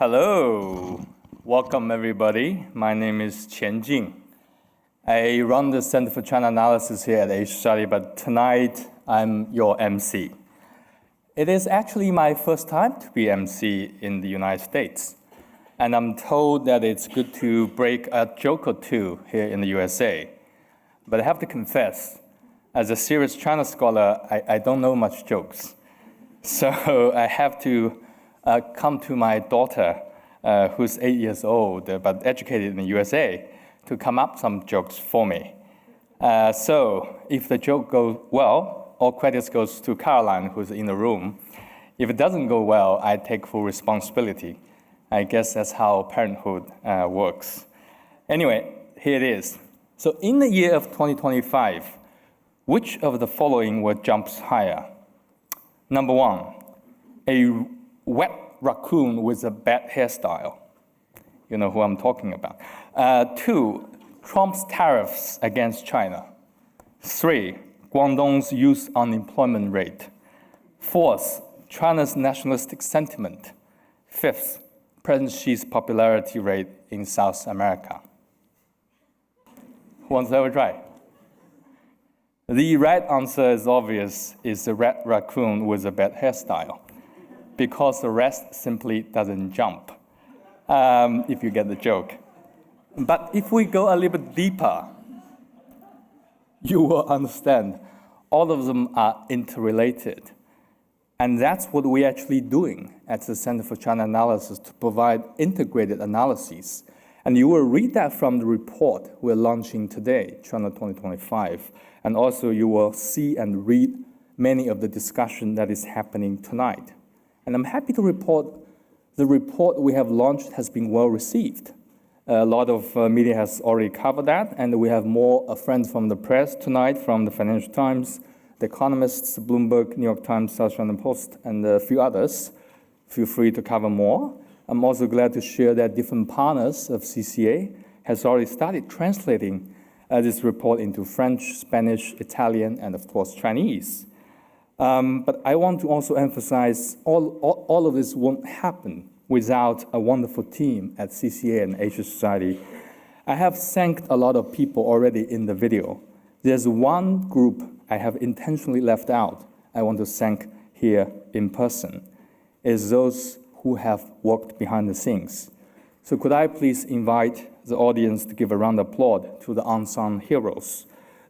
Hello, welcome everybody. My name is Qian Jing. I run the Center for China Analysis here at H Society, but tonight I'm your MC. It is actually my first time to be MC in the United States, and I'm told that it's good to break a joke or two here in the USA. But I have to confess, as a serious China scholar, I don't know much jokes. So I have to come to my daughter, who's 8 years old, but educated in the USA, to come up some jokes for me. So if the joke goes well, all credits goes to Caroline, who's in the room. If it doesn't go well, I take full responsibility. I guess that's how parenthood works. Anyway, here it is. So in the year of 2025, which of the following were jumps higher? Number one, a wet raccoon with a bad hairstyle. You know who I'm talking about. Two, Trump's tariffs against China. Three, Guangdong's youth unemployment rate. Fourth, China's nationalistic sentiment. Fifth, President Xi's popularity rate in South America. Who wants to have a try? The right answer is obvious, is the red raccoon with a bad hairstyle, because the rest simply doesn't jump, if you get the joke. But if we go a little bit deeper, you will understand all of them are interrelated. And that's what we're actually doing at the Center for China Analysis, to provide integrated analyses. And you will read that from the report we're launching today, China 2025. And also you will see and read many of the discussion that is happening tonight. And I'm happy to report the report we have launched has been well received. A lot of media has already covered that, and we have more friends from the press tonight, from the Financial Times, The Economist, Bloomberg, New York Times, South China Post, and a few others. Feel free to cover more. I'm also glad to share that different partners of CCA has already started translating this report into French, Spanish, Italian, and of course Chinese. But I want to also emphasize all of this won't happen without a wonderful team at CCA and H Society. I have thanked a lot of people already in the video. There's one group I have intentionally left out I want to thank here in person, is those who have worked behind the scenes. So could I please invite the audience to give a round of applause to the unsung heroes,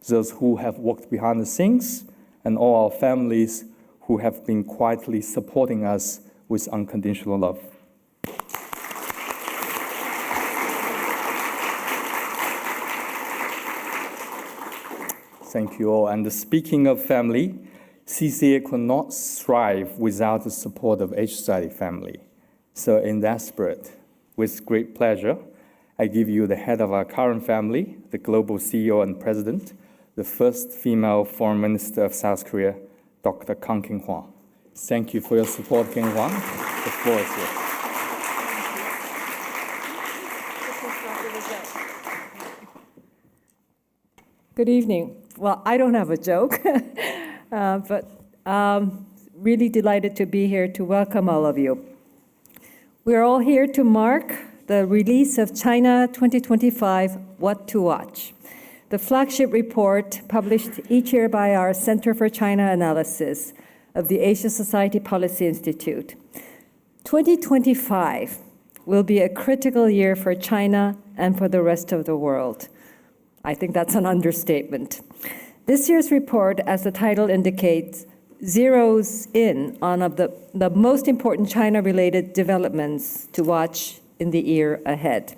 those who have worked behind the scenes, and all our families who have been quietly supporting us with unconditional love. Thank you all. And speaking of family, CCA could not thrive without the support of H Society family. So in that spirit, with great pleasure, I give you the head of our current family, the global CEO and president, the first female foreign minister of South Korea, Dr. Kyung-wha. Thank you for your support, Kyung-wha. The floor is yours. Good evening. Well, I don't have a joke, but really delighted to be here to welcome all of you. We're all here to mark the release of China 2025, What to Watch, the flagship report published each year by our Center for China Analysis of the Asia Society Policy Institute. 2025 will be a critical year for China and for the rest of the world. I think that's an understatement. This year's report, as the title indicates, zeroes in on the most important China-related developments to watch in the year ahead.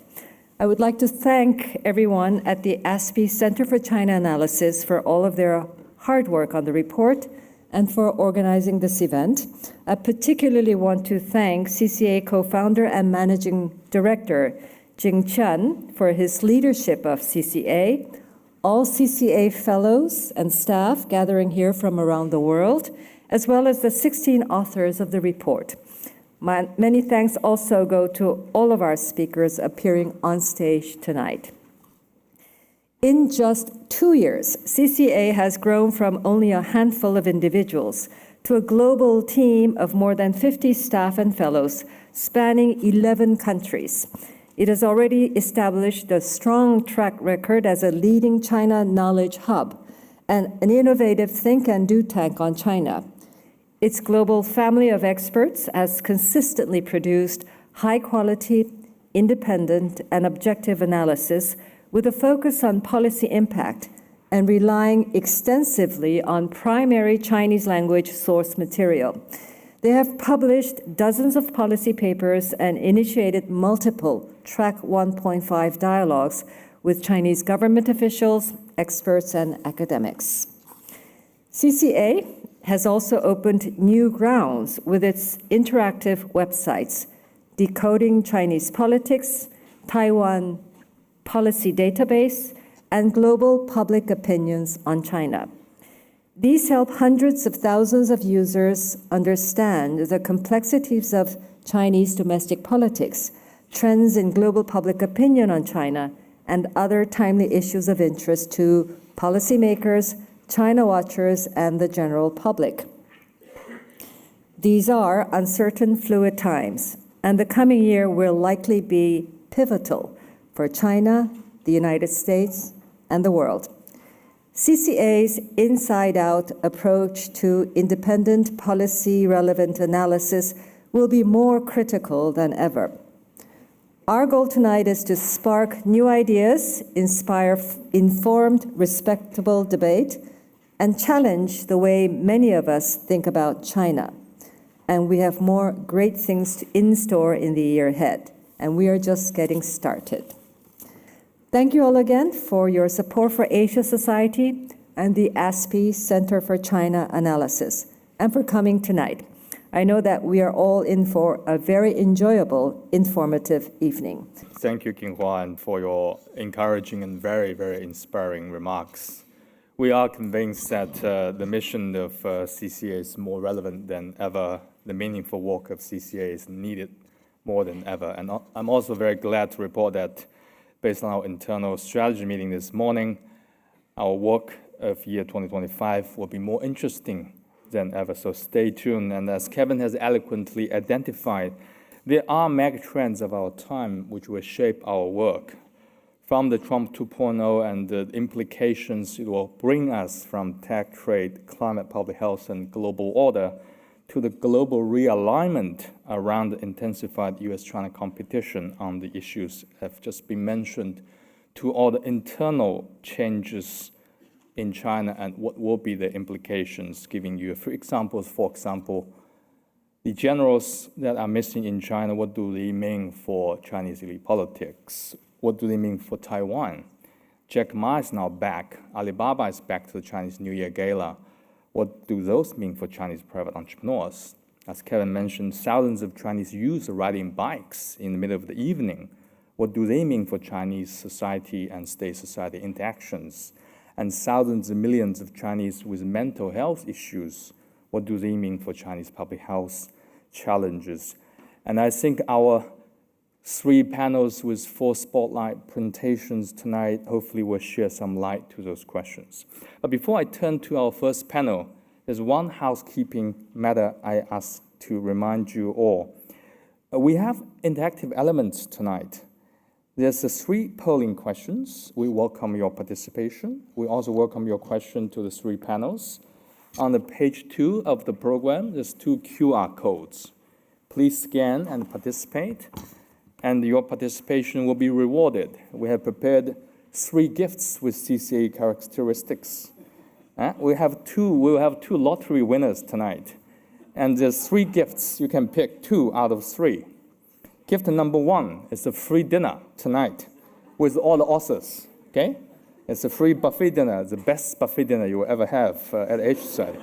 I would like to thank everyone at the ASPI Center for China Analysis for all of their hard work on the report and for organizing this event. I particularly want to thank CCA co-founder and Managing Director Jing Qian for his leadership of CCA, all CCA fellows and staff gathering here from around the world, as well as the 16 authors of the report. Many thanks also go to all of our speakers appearing on stage tonight. In just 2 years, CCA has grown from only a handful of individuals to a global team of more than 50 staff and fellows spanning 11 countries. It has already established a strong track record as a leading China knowledge hub and an innovative think and do tank on China. Its global family of experts has consistently produced high-quality, independent, and objective analysis with a focus on policy impact and relying extensively on primary Chinese language source material. They have published dozens of policy papers and initiated multiple Track 1.5 dialogues with Chinese government officials, experts, and academics. CCA has also opened new grounds with its interactive websites, Decoding Chinese Politics, Taiwan Policy Database, and Global Public Opinions on China. These help hundreds of thousands of users understand the complexities of Chinese domestic politics, trends in global public opinion on China, and other timely issues of interest to policymakers, China watchers, and the general public. These are uncertain, fluid times, and the coming year will likely be pivotal for China, the United States, and the world. CCA's inside-out approach to independent policy-relevant analysis will be more critical than ever. Our goal tonight is to spark new ideas, inspire informed, respectable debate, and challenge the way many of us think about China. And we have more great things in store in the year ahead, and we are just getting started. Thank you all again for your support for Asia Society and the ASPI Center for China Analysis, and for coming tonight. I know that we are all in for a very enjoyable, informative evening. Thank you, Kyung-wha, and for your encouraging and very, very inspiring remarks. We are convinced that the mission of CCA is more relevant than ever. The meaningful work of CCA is needed more than ever. And I'm also very glad to report that based on our internal strategy meeting this morning, our work of year 2025 will be more interesting than ever. So stay tuned. And as Kevin has eloquently identified, there are mega trends of our time which will shape our work. From the Trump 2.0 and the implications it will bring us from tech, trade, climate, public health, and global order, to the global realignment around the intensified US-China competition on the issues have just been mentioned, to all the internal changes in China and what will be the implications, giving you a few examples. For example, the generals that are missing in China, what do they mean for Chinese elite politics? What do they mean for Taiwan? Jack Ma is now back. Alibaba is back to the Chinese New Year Gala. What do those mean for Chinese private entrepreneurs? As Kevin mentioned, thousands of Chinese youths are riding bikes in the middle of the evening. What do they mean for Chinese society and state society interactions? And thousands of millions of Chinese with mental health issues, what do they mean for Chinese public health challenges? And I think our 3 panels with 4 spotlight presentations tonight hopefully will shed some light to those questions. But before I turn to our first panel, there's one housekeeping matter I ask to remind you all. We have interactive elements tonight. There's 3 polling questions. We welcome your participation. We also welcome your question to the 3 panels. On the page 2 of the program, there's 2 QR codes. Please scan and participate, and your participation will be rewarded. We have prepared 3 gifts with CCA characteristics. We'll have 2 lottery winners tonight. And there's 3 gifts. You can pick 2 out of 3. Gift number 1 is a free dinner tonight with all the authors, okay? It's a free buffet dinner, the best buffet dinner you will ever have at H Society.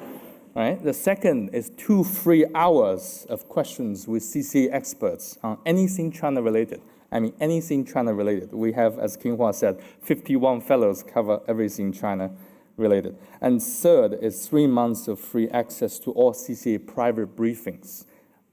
Right? The second is 2 free hours of questions with CCA experts on anything China related. I mean, anything China related. We have, as Kyung-wha said, 51 fellows cover everything China related. And third is 3 months of free access to all CCA private briefings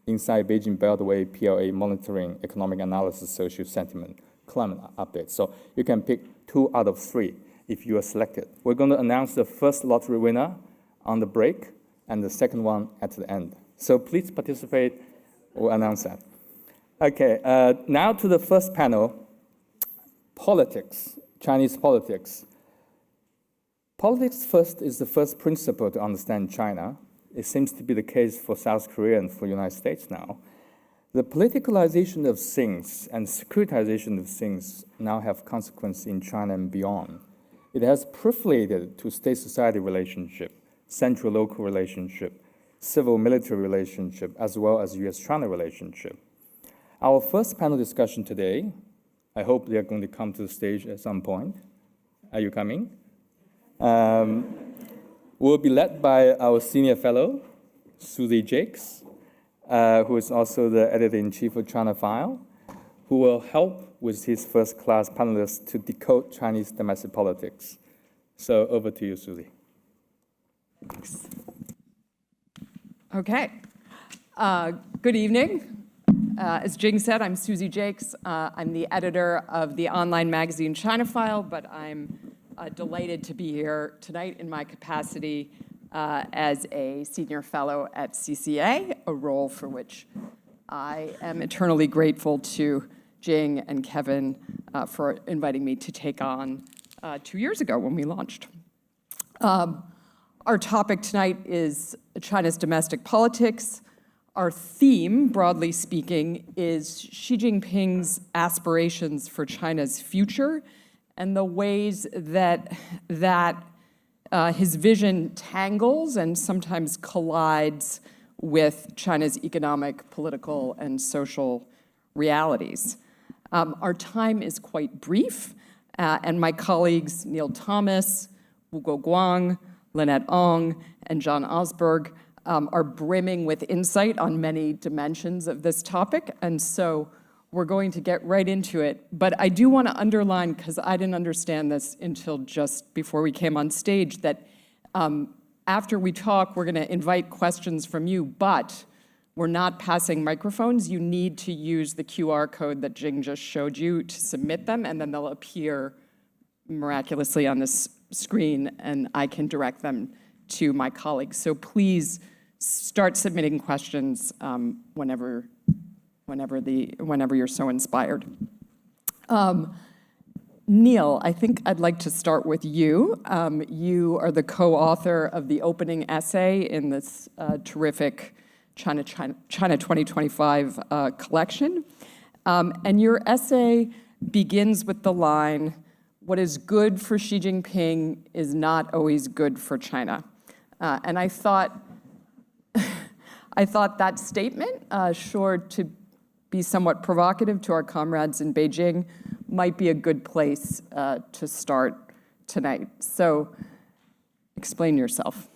inside Beijing Beltway, PLA monitoring, economic analysis, social sentiment, climate updates. So you can pick 2 out of 3 if you are selected. We're going to announce the first lottery winner on the break. and the second one at the end. So please participate. We'll announce that. Okay, now to the first panel, politics, Chinese politics. Politics first is the first principle to understand China. It seems to be the case for South Korea and for the United States now. The politicalization of things and securitization of things now have consequences in China and beyond. It has proliferated to state-society relationship, central-local relationship, civil-military relationship, as well as US-China relationship. Our first panel discussion today, I hope they're going to come to the stage at some point. Are you coming? Will be led by our senior fellow, Susie Jakes, who is also the editor-in-chief of China File, who will help with his first-class panelists to decode Chinese domestic politics. So over to you, Susie. Thanks. Okay. Good evening. As Jing said, I'm Susie Jakes. I'm the editor of the online magazine China File, but I'm delighted to be here tonight in my capacity as a senior fellow at CCA, a role for which I am eternally grateful to Jing and Kevin for inviting me to take on 2 years ago when we launched. Our topic tonight is China's domestic politics. Our theme, broadly speaking, is Xi Jinping's aspirations for China's future and the ways that his vision tangles and sometimes collides with China's economic, political, and social realities. Our time is quite brief, and my colleagues Neil Thomas, Wu Guoguang, Lynette H, and John Osburg are brimming with insight on many dimensions of this topic, and so we're going to get right into it. But I do want to underline, because I didn't understand this until just before we came on stage, that after we talk, we're going to invite questions from you, but we're not passing microphones. You need to use the QR code that Jing just showed you to submit them, and then they'll appear miraculously on this screen, and I can direct them to my colleagues. So please start submitting questions whenever you're so inspired. Neil, I think I'd like to start with you. You are the co-author of the opening essay in this terrific China 2025 collection. And your essay begins with the line, "What is good for Xi Jinping is not always good for China." And I thought that statement, sure to be somewhat provocative to our comrades in Beijing, might be a good place to start tonight. So explain yourself.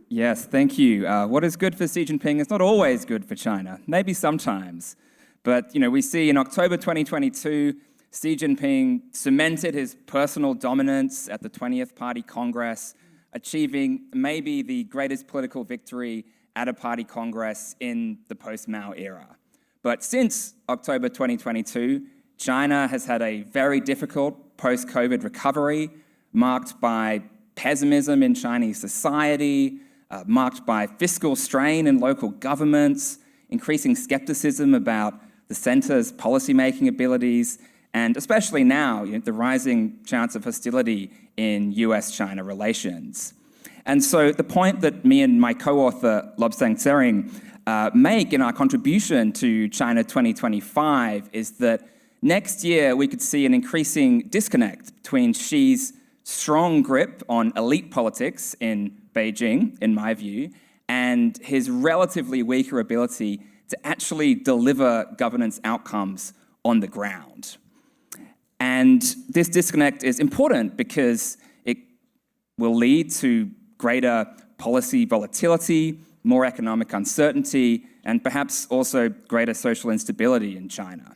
Yes, thank you. What is good for Xi Jinping is not always good for China, maybe sometimes. But we see in October 2022, Xi Jinping cemented his personal dominance at the 20th Party Congress, achieving maybe the greatest political victory at a party congress in the post-Mao era. But since October 2022, China has had a very difficult post-COVID recovery, marked by pessimism in Chinese society, marked by fiscal strain in local governments, increasing skepticism about the centre's policymaking abilities, and especially now, the rising chance of hostility in US-China relations. And so the point that me and my co-author, Lobsang Tsering, make in our contribution to China 2025 is that next year we could see an increasing disconnect between Xi's strong grip on elite politics in Beijing, in my view, and his relatively weaker ability to actually deliver governance outcomes on the ground. And this disconnect is important because it will lead to greater policy volatility, more economic uncertainty, and perhaps also greater social instability in China.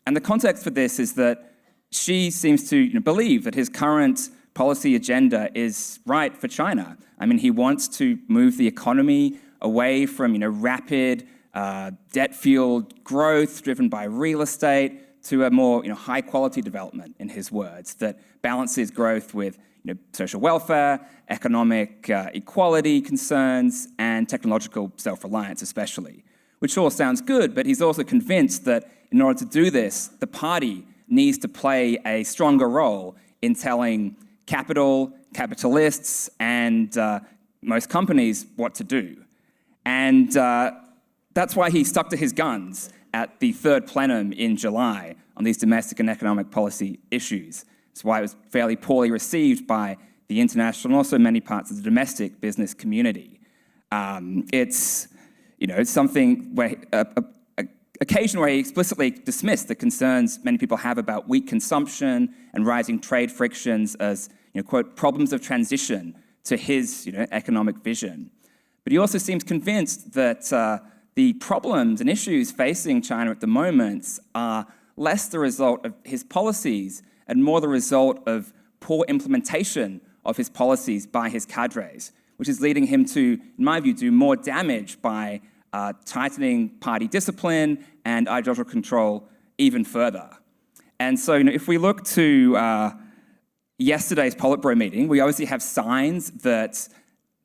And the context for this is that Xi seems to believe that his current policy agenda is right for China. I mean, he wants to move the economy away from rapid debt-fueled growth driven by real estate to a more high-quality development, in his words, that balances growth with social welfare, economic equality concerns, and technological self-reliance especially, which all sounds good, but he's also convinced that in order to do this, the party needs to play a stronger role in telling capital, capitalists, and most companies what to do. And that's why he stuck to his guns at the third plenum in July on these domestic and economic policy issues. That's why it was fairly poorly received by the international and also many parts of the domestic business community. It's something where occasion where he explicitly dismissed the concerns many people have about weak consumption and rising trade frictions as, quote, problems of transition to his, economic vision. But he also seems convinced that the problems and issues facing China at the moment are less the result of his policies and more the result of poor implementation of his policies by his cadres, which is leading him to, in my view, do more damage by tightening party discipline and ideological control even further. And so, if we look to yesterday's Politburo meeting, we obviously have signs that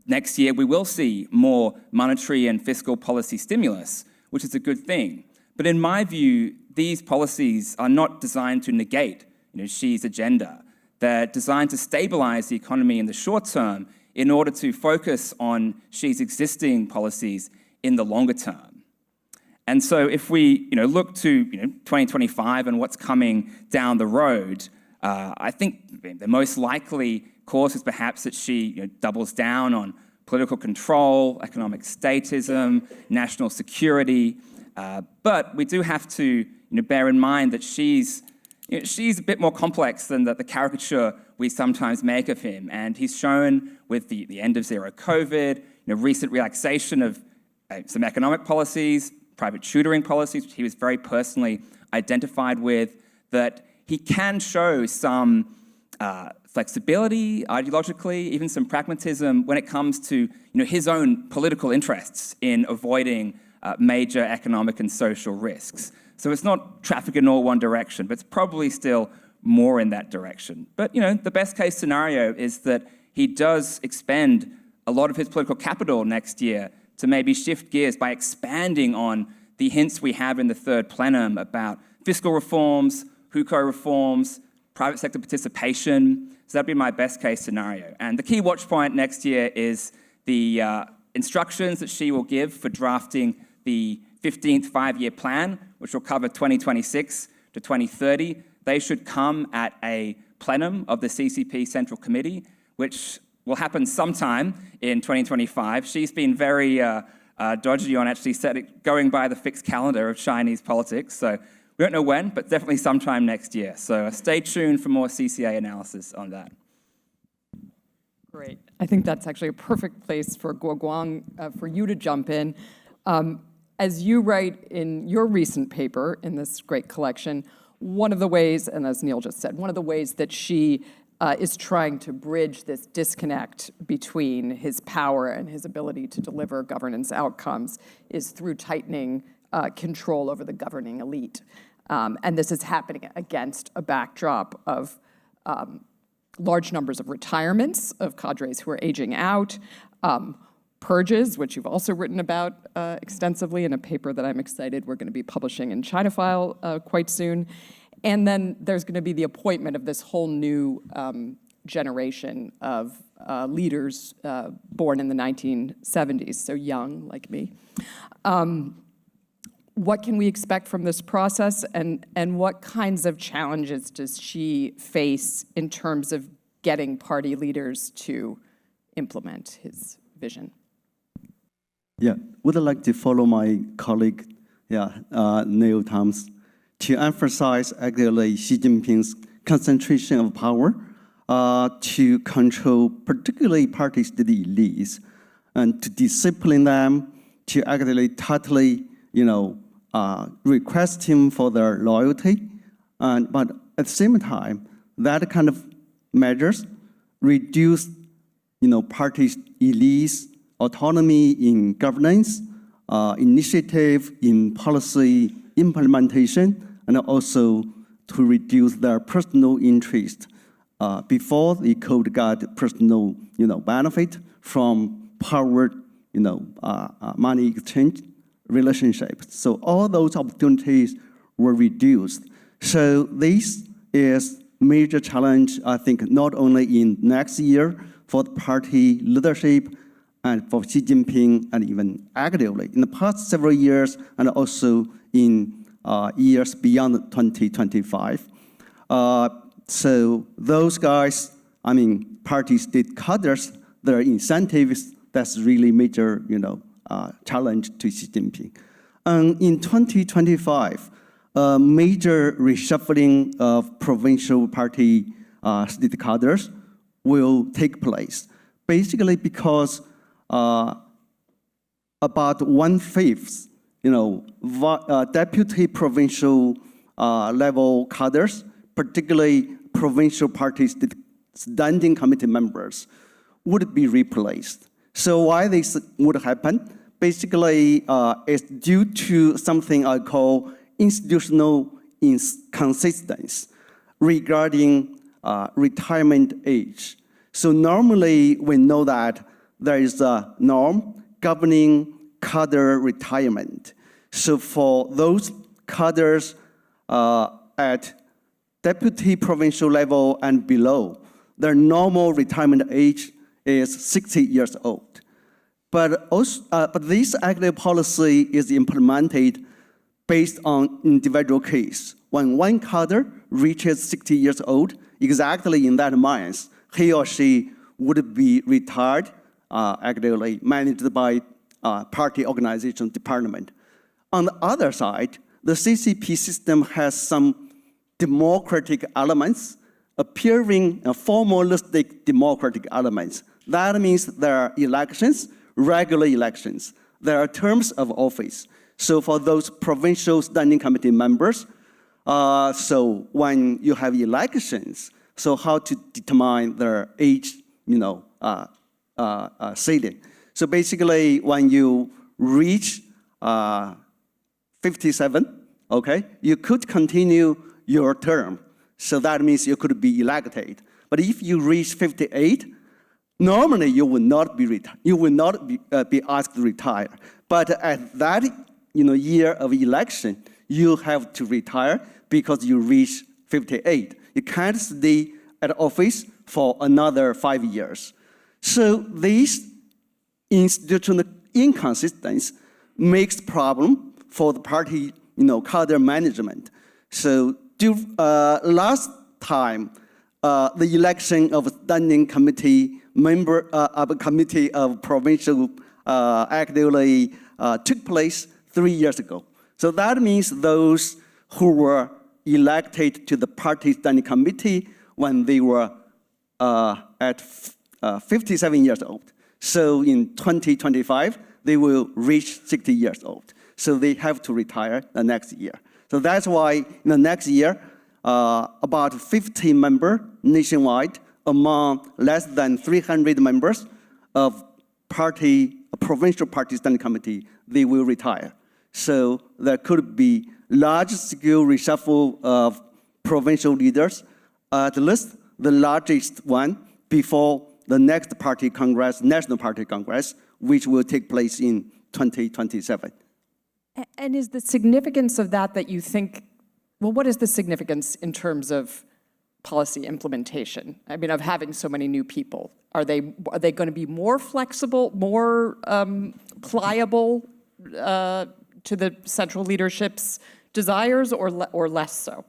next year we will see more monetary and fiscal policy stimulus, which is a good thing. But in my view, these policies are not designed to negate Xi's agenda. They're designed to stabilize the economy in the short term in order to focus on Xi's existing policies in the longer term. And so if we look to 2025 and what's coming down the road, I think the most likely course is perhaps that Xi doubles down on political control, economic statism, national security. But we do have to bear in mind that Xi's a bit more complex than the caricature we sometimes make of him. And he's shown with the end of zero COVID, recent relaxation of some economic policies, private tutoring policies, which he was very personally identified with, that he can show some flexibility ideologically, even some pragmatism when it comes to his own political interests in avoiding major economic and social risks. So it's not traffic in all one direction, but it's probably still more in that direction. But the best case scenario is that he does expend a lot of his political capital next year to maybe shift gears by expanding on the hints we have in the third plenum about fiscal reforms, hukou reforms, private sector participation. So that'd be my best case scenario. And the key watch point next year is the instructions that Xi will give for drafting the 15th five-year plan, which will cover 2026 to 2030. They should come at a plenum of the CCP Central Committee, which will happen sometime in 2025. Xi's been very dodgy on actually going by the fixed calendar of Chinese politics. So we don't know when, but definitely sometime next year. So stay tuned for more CCA analysis on that. Great. I think that's actually a perfect place for Guoguang, for you to jump in. As you write in your recent paper in this great collection, one of the ways, and as Neil just said, one of the ways that Xi is trying to bridge this disconnect between his power and his ability to deliver governance outcomes is through tightening control over the governing elite. And this is happening against a backdrop of large numbers of retirements of cadres who are aging out, purges, which you've also written about extensively in a paper that I'm excited we're going to be publishing in China File quite soon. And then there's going to be the appointment of this whole new generation of leaders born in the 1970s, so young like me. What can we expect from this process, and what kinds of challenges does Xi face in terms of getting party leaders to implement his vision? Yeah, would like to follow my colleague, Neil Thomas, to emphasize actually Xi Jinping's concentration of power to control particularly parties to the elites and to discipline them, to actually tightly, request him for their loyalty. But at the same time, that kind of measures reduce, parties' elites' autonomy in governance, initiative in policy implementation, and also to reduce their personal interest before they could get personal, benefit from power, money exchange relationships. So all those opportunities were reduced. So this is major challenge, I think, not only in next year for the party leadership and for Xi Jinping, and even actively in the past several years, and also in years beyond 2025. So those guys, party state cadres, their incentives, that's really major, challenge to Xi Jinping. And in 2025, major reshuffling of provincial party state cadres will take place. Basically because about 1/5, deputy provincial level cadres, particularly provincial party standing committee members, would be replaced. So why this would happen? Basically, it's due to something I call institutional inconsistency regarding retirement age. So normally we know that there is a norm governing cadre retirement. So for those cadres at deputy provincial level and below, their normal retirement age is 60 years old. But this active policy is implemented based on individual case. When one cadre reaches 60 years old, exactly in that month, he or she would be retired, actively managed by party organization department. On the other side, the CCP system has some democratic elements appearing formalistic democratic elements. That means there are elections, regular elections. There are terms of office. So for those provincial standing committee members, so when you have elections, so how to determine their age, ceiling. So basically, when you reach 57, okay, you could continue your term. So that means you could be elected. But if you reach 58, normally you will not be be asked to retire. But at that year of election, you have to retire because you reach 58. You can't stay at office for another 5 years. So this institutional inconsistency makes problem for the party, cadre management. So last time, the election of standing committee member of a committee of provincial actively took place 3 years ago. So that means those who were elected to the party standing committee when they were at 57 years old. So in 2025, they will reach 60 years old. So they have to retire the next year. So that's why in the next year, about 50 members nationwide among less than 300 members of provincial party standing committee, they will retire. So there could be large-scale reshuffle of provincial leaders, at least the largest one before the next party congress, National Party Congress, which will take place in 2027. And is the significance of that you think, well, what is the significance in terms of policy implementation? I mean, of having so many new people. Are they going to be more flexible, more pliable to the central leadership's desires, or less so?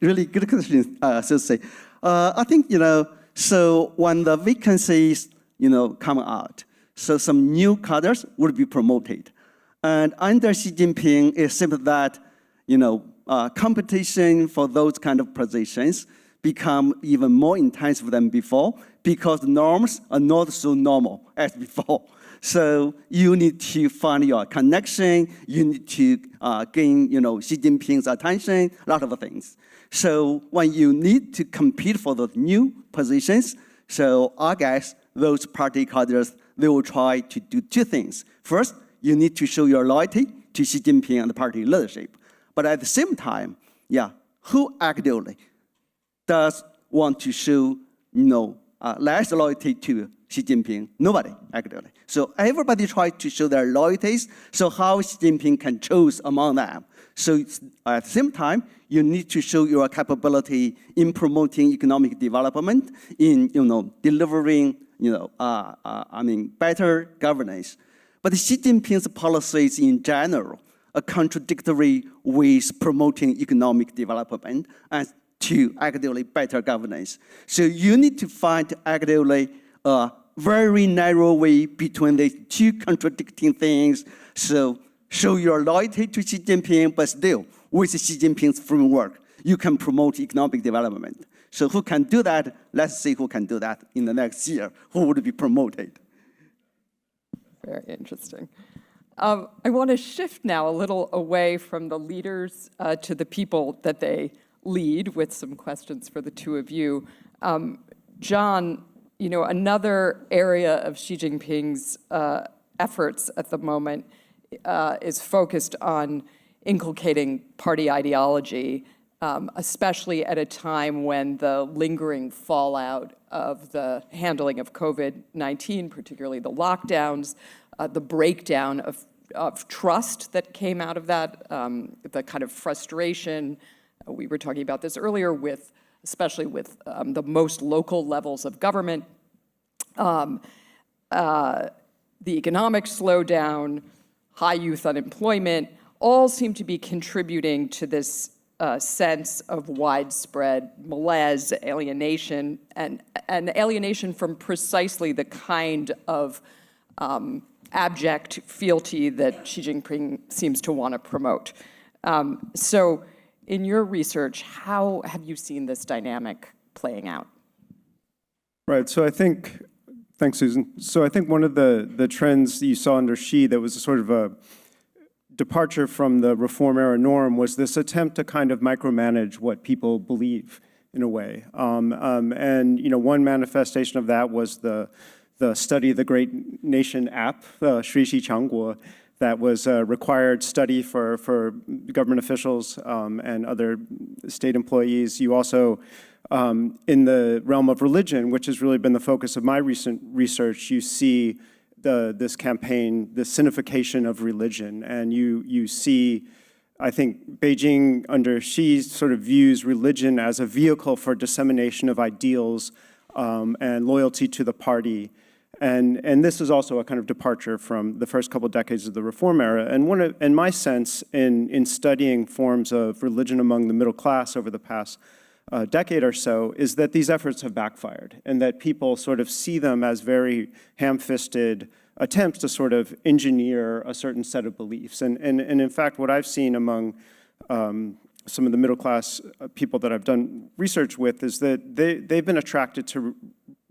Really good question, Susie. I think, so when the vacancies, come out, so some new cadres would be promoted. And under Xi Jinping, it seems that, competition for those kind of positions become even more intense than before because the norms are not so normal as before. So you need to find your connection, you need to gain, Xi Jinping's attention, a lot of things. So when you need to compete for those new positions, so I guess those party cadres, they will try to do two things. First, you need to show your loyalty to Xi Jinping and the party leadership. But at the same time, who actively does want to show less loyalty to Xi Jinping? Nobody, actually. So everybody tries to show their loyalties, so how Xi Jinping can choose among them. So at the same time, you need to show your capability in promoting economic development, in delivering better governance. But Xi Jinping's policies in general are contradictory with promoting economic development and to actively better governance. So you need to find actively a very narrow way between these two contradicting things. So show your loyalty to Xi Jinping, but still, with Xi Jinping's framework, you can promote economic development. So who can do that? Let's see who can do that in the next year. Who would be promoted? Very interesting. I want to shift now a little away from the leaders to the people that they lead with some questions for the two of you. John, another area of Xi Jinping's efforts at the moment is focused on inculcating party ideology, especially at a time when the lingering fallout of the handling of COVID-19, particularly the lockdowns, the breakdown of trust that came out of that, the kind of frustration. We were talking about this earlier especially with the most local levels of government, the economic slowdown, high youth unemployment, all seem to be contributing to this sense of widespread malaise, alienation, and alienation from precisely the kind of abject fealty that Xi Jinping seems to want to promote. So in your research, how have you seen this dynamic playing out? Right, so thanks, Susan. So I think one of the trends that you saw under Xi that was a sort of a departure from the reform era norm was this attempt to kind of micromanage what people believe in a way. And one manifestation of that was the Study the Great Nation app, Shui Xi Kyung-wha, that was a required study for government officials and other state employees. You also, in the realm of religion, which has really been the focus of my recent research, you see this campaign, the sinification of religion, and you see, I think, Beijing under Xi sort of views religion as a vehicle for dissemination of ideals and loyalty to the party. And this is also a kind of departure from the first couple of decades of the reform era. And my sense in studying forms of religion among the middle class over the past decade or so is that these efforts have backfired and that people sort of see them as very ham-fisted attempts to sort of engineer a certain set of beliefs. And in fact, what I've seen among some of the middle class people that I've done research with is that they've been attracted to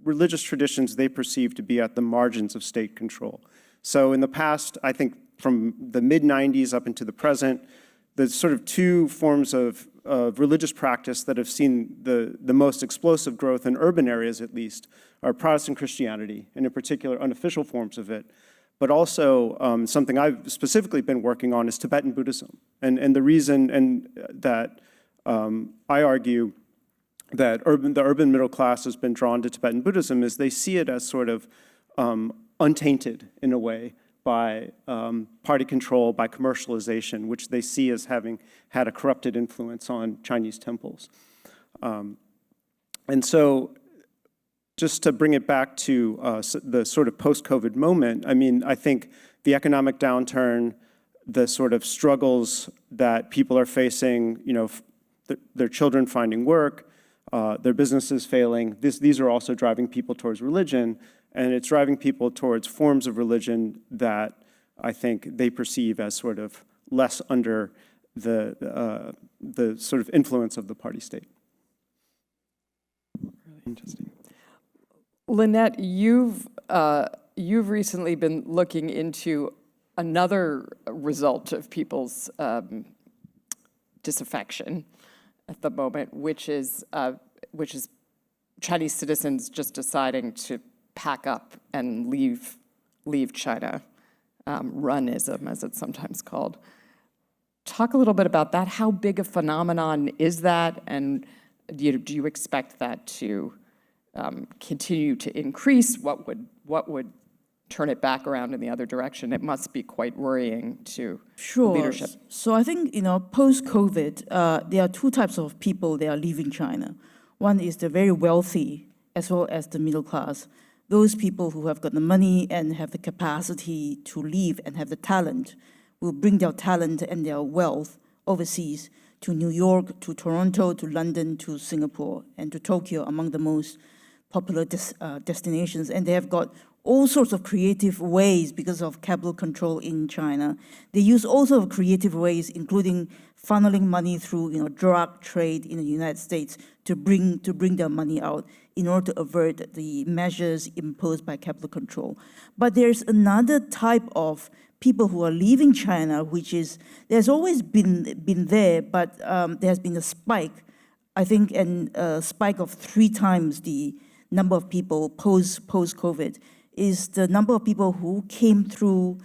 religious traditions they perceive to be at the margins of state control. So in the past, I think from the mid-90s up into the present, the sort of two forms of religious practice that have seen the most explosive growth in urban areas, at least, are Protestant Christianity, and in particular unofficial forms of it. But also something I've specifically been working on is Tibetan Buddhism. And the reason that I argue that the urban middle class has been drawn to Tibetan Buddhism is they see it as sort of untainted in a way by party control, by commercialization, which they see as having had a corrupted influence on Chinese temples. And so just to bring it back to the sort of post-COVID moment, I mean, I think the economic downturn, the sort of struggles that people are facing, their children finding work, their businesses failing, these are also driving people towards religion, and it's driving people towards forms of religion that I think they perceive as sort of less under the sort of influence of the party state. Really interesting. Lynette, you've recently been looking into another result of people's disaffection at the moment, which is Chinese citizens just deciding to pack up and leave China, runism, as it's sometimes called. Talk a little bit about that. How big a phenomenon is that, and do you expect that to continue to increase? What would turn it back around in the other direction? It must be quite worrying to leadership. So I think, post-COVID, there are two types of people that are leaving China. One is the very wealthy as well as the middle class. Those people who have got the money and have the capacity to leave and have the talent will bring their talent and their wealth overseas to New York, to Toronto, to London, to Singapore, and to Tokyo, among the most popular destinations. And they have got all sorts of creative ways because of capital control in China. They use all sorts of creative ways, including funneling money through drug trade in the United States to bring their money out in order to avert the measures imposed by capital control. But there's another type of people who are leaving China, which is, there's always been there, but there has been a spike, I think, and a spike of 3 times the number of people post-COVID, is the number of people who came through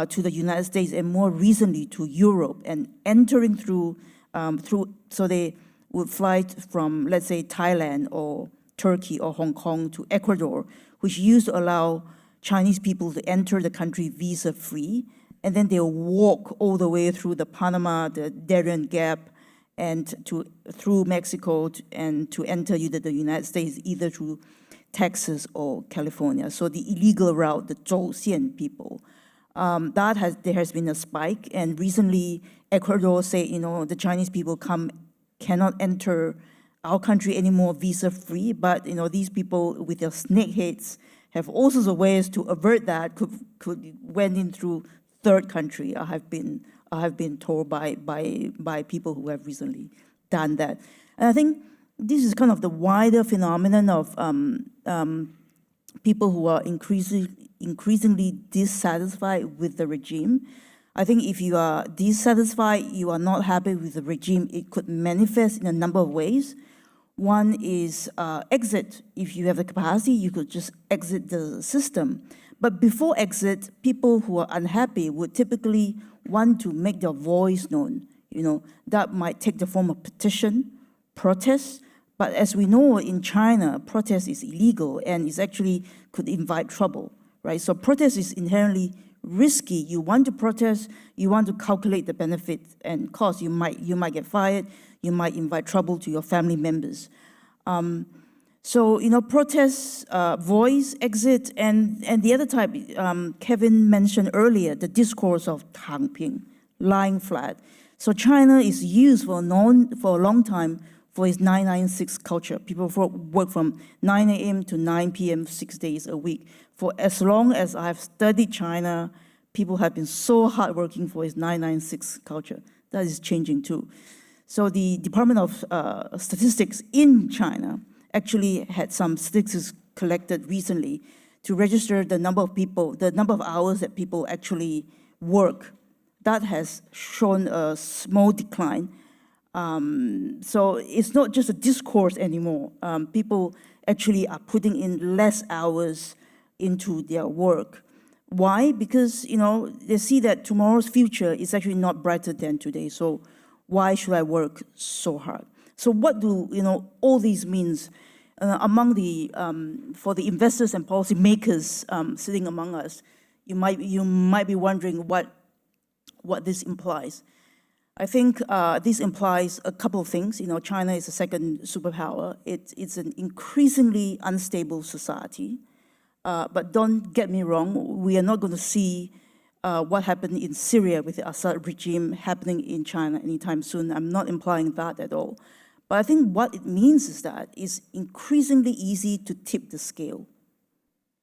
to the United States and more recently to Europe and entering through, so they would fly from, let's say, Thailand or Turkey or Hong Kong to Ecuador, which used to allow Chinese people to enter the country visa-free, and then they'll walk all the way through the Panama, the Darien Gap, and through Mexico and to enter either the United States, either through Texas or California. So the illegal route, the Zhouxian people, there has been a spike. And recently, Ecuador say, the Chinese people cannot enter our country anymore visa-free. But these people with their snake heads have all sorts of ways to avert that. Could went in through third country. I have been told by people who have recently done that. And I think this is kind of the wider phenomenon of people who are increasingly dissatisfied with the regime. I think if you are dissatisfied, you are not happy with the regime, it could manifest in a number of ways. One is exit. If you have the capacity, you could just exit the system. But before exit, people who are unhappy would typically want to make their voice known. That might take the form of petition, protest. But as we know, in China, protest is illegal and it actually could invite trouble, right? So protest is inherently risky. You want to protest, you want to calculate the benefit and cost. You might get fired, you might invite trouble to your family members. Protest, voice, exit, and the other type, Kevin mentioned earlier, the discourse of Tangping, lying flat. So China is used for a long time for its 996 culture. People work from 9 a.m. to 9 p.m. 6 days a week. For as long as I've studied China, people have been so hardworking for its 996 culture. That is changing too. So the Department of Statistics in China actually had some statistics collected recently to register the number of people, the number of hours that people actually work. That has shown a small decline. So it's not just a discourse anymore. People actually are putting in less hours into their work. Why? Because they see that tomorrow's future is actually not brighter than today. So why should I work so hard? So what do all these means among the for the investors and policymakers sitting among us? You might be wondering what this implies. I think this implies a couple of things. China is the second superpower. It's an increasingly unstable society. But don't get me wrong, we are not going to see what happened in Syria with the Assad regime happening in China anytime soon. I'm not implying that at all. But I think what it means is that it's increasingly easy to tip the scale.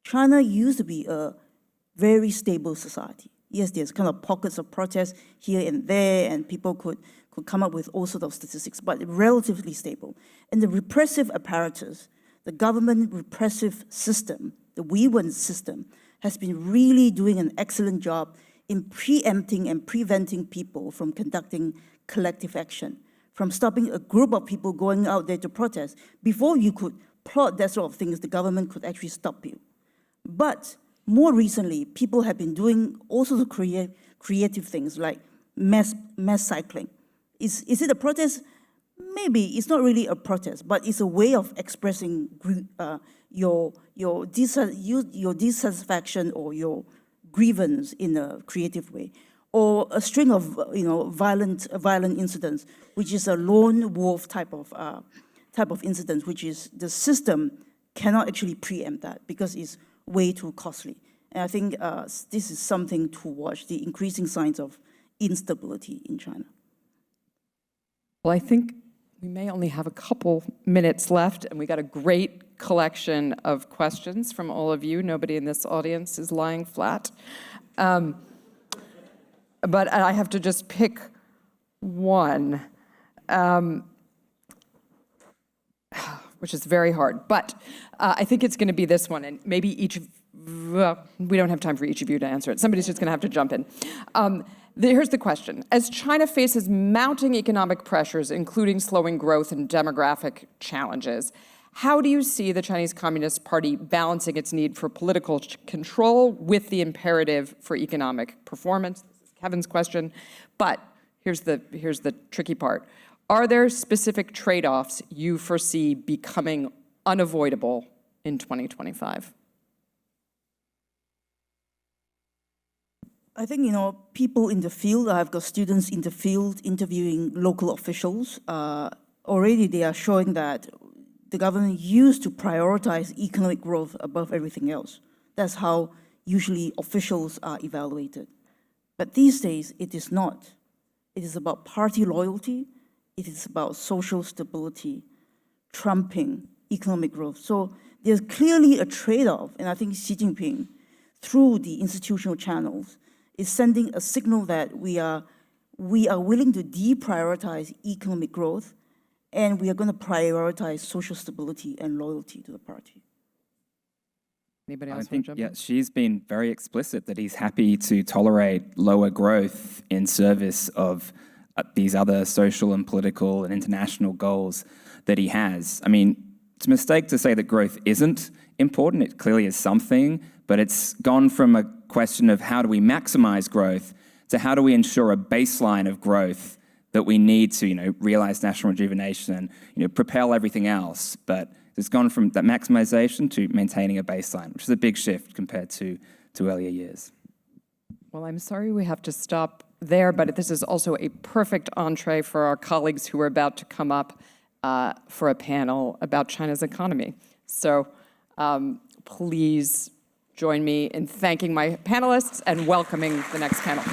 China used to be a very stable society. Yes, there's kind of pockets of protest here and there, and people could come up with all sorts of statistics, but relatively stable. And the repressive apparatus, the government repressive system, the Weiwen system, has been really doing an excellent job in preempting and preventing people from conducting collective action, from stopping a group of people going out there to protest. Before you could plot that sort of things, the government could actually stop you. But more recently, people have been doing all sorts of creative things like mass cycling. Is it a protest? maybe it's not really a protest, but it's a way of expressing your dissatisfaction or your grievance in a creative way, or a string of violent incidents, which is a lone wolf type of incident, which is the system cannot actually preempt that because it's way too costly. And I think this is something to watch, the increasing signs of instability in China. Well, I think we may only have a couple minutes left, and we got a great collection of questions from all of you. Nobody in this audience is lying flat. But I have to just pick one, which is very hard. But I think it's going to be this one, and maybe we don't have time for each of you to answer it. Somebody's just going to have to jump in. Here's the question. As China faces mounting economic pressures, including slowing growth and demographic challenges, how do you see the Chinese Communist Party balancing its need for political control with the imperative for economic performance? This is Kevin's question. But here's the tricky part. Are there specific trade-offs you foresee becoming unavoidable in 2025? I think, people in the field, I've got students in the field interviewing local officials. Already they are showing that the government used to prioritize economic growth above everything else. That's how usually officials are evaluated. But these days, it is not. It is about party loyalty. It is about social stability, trumping economic growth. So there's clearly a trade-off, and I think Xi Jinping, through the institutional channels, is sending a signal that we are willing to deprioritize economic growth, and we are going to prioritize social stability and loyalty to the party. Anybody else I think, want to jump in? she's been very explicit that he's happy to tolerate lower growth in service of these other social and political and international goals that he has. I mean, it's a mistake to say that growth isn't important. It clearly is something, but it's gone from a question of how do we maximize growth to how do we ensure a baseline of growth that we need to, realize national rejuvenation and, propel everything else. But it's gone from that maximization to maintaining a baseline, which is a big shift compared to earlier years. Well, I'm sorry we have to stop there, but this is also a perfect entree for our colleagues who are about to come up for a panel about China's economy. So please join me in thanking my panelists and welcoming the next panel.